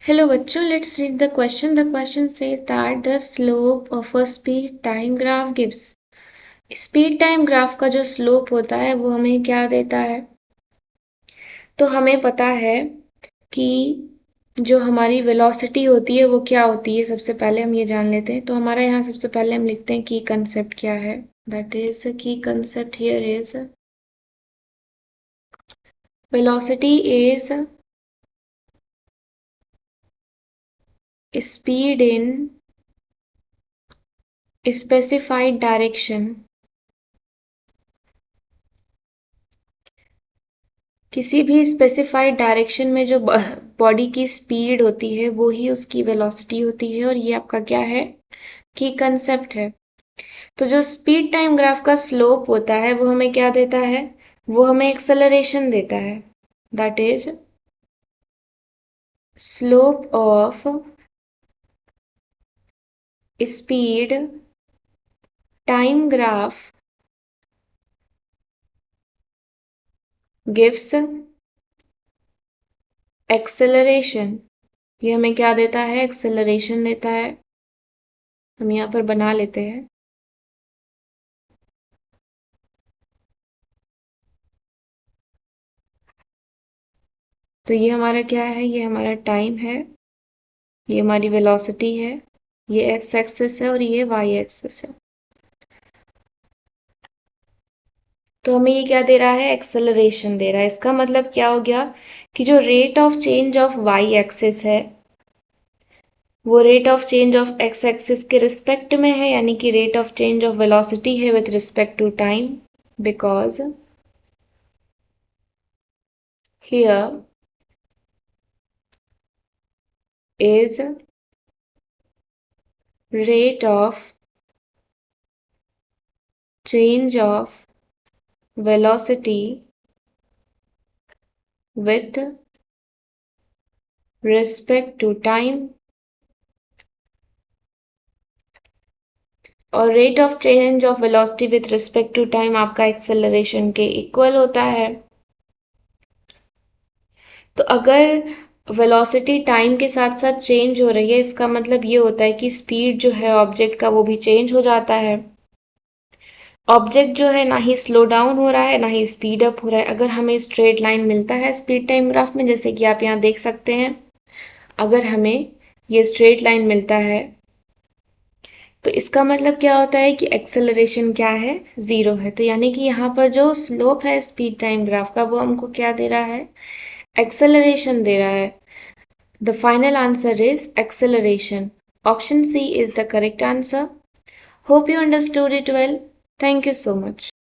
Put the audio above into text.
Hello बच्चों, let's read the question. The question says that the slope of a speed time graph gives. Speed time graph का जो slope होता है वो हमें क्या देता है? तो हमें पता है कि जो हमारी वेलोसिटी होती है वो क्या होती है। सबसे पहले हम ये जान लेते हैं। तो हमारा यहाँ सबसे पहले हम लिखते हैं की कंसेप्ट क्या है। दैट इज की concept here is velocity is speed in specified direction. किसी भी स्पेसिफाइड डायरेक्शन में जो बॉडी की स्पीड होती है वो ही उसकी वेलोसिटी होती है, और ये आपका क्या है की कंसेप्ट है। तो जो स्पीड टाइम ग्राफ का स्लोप होता है वो हमें क्या देता है? वो हमें एक्सेलरेशन देता है। That is slope of speed time graph gives acceleration. ये हमें क्या देता है? एक्सेलरेशन देता है। हम यहाँ पर बना लेते हैं। तो ये हमारा क्या है? ये हमारा टाइम है, ये हमारी वेलोसिटी है, ये एक्स एक्सिस है और ये वाई एक्सिस है। तो हमें ये क्या दे रहा है? एक्सेलरेशन दे रहा है। इसका मतलब क्या हो गया कि जो rate of change of Y axis है वो rate of change of X axis के रिस्पेक्ट में है, यानी कि rate of change of velocity है with respect to time, because here is rate of change of velocity with respect to time, और rate of change of velocity with respect to time आपका acceleration के equal होता है। तो अगर velocity time के साथ साथ चेंज हो रही है, इसका मतलब ये होता है कि स्पीड जो है ऑब्जेक्ट का वो भी चेंज हो जाता है। ऑब्जेक्ट जो है ना ही स्लो डाउन हो रहा है ना ही स्पीड अप हो रहा है। अगर हमें स्ट्रेट लाइन मिलता है स्पीड टाइम ग्राफ में, जैसे कि आप यहाँ देख सकते हैं, अगर हमें ये स्ट्रेट लाइन मिलता है तो इसका मतलब क्या होता है कि एक्सेलरेशन क्या है? जीरो है। तो यानी कि यहाँ पर जो स्लोप है स्पीड टाइम ग्राफ का वो हमको क्या दे रहा है? एक्सेलरेशन दे रहा है। The final answer is acceleration. Option C is the correct answer. Hope you understood it well. Thank you so much.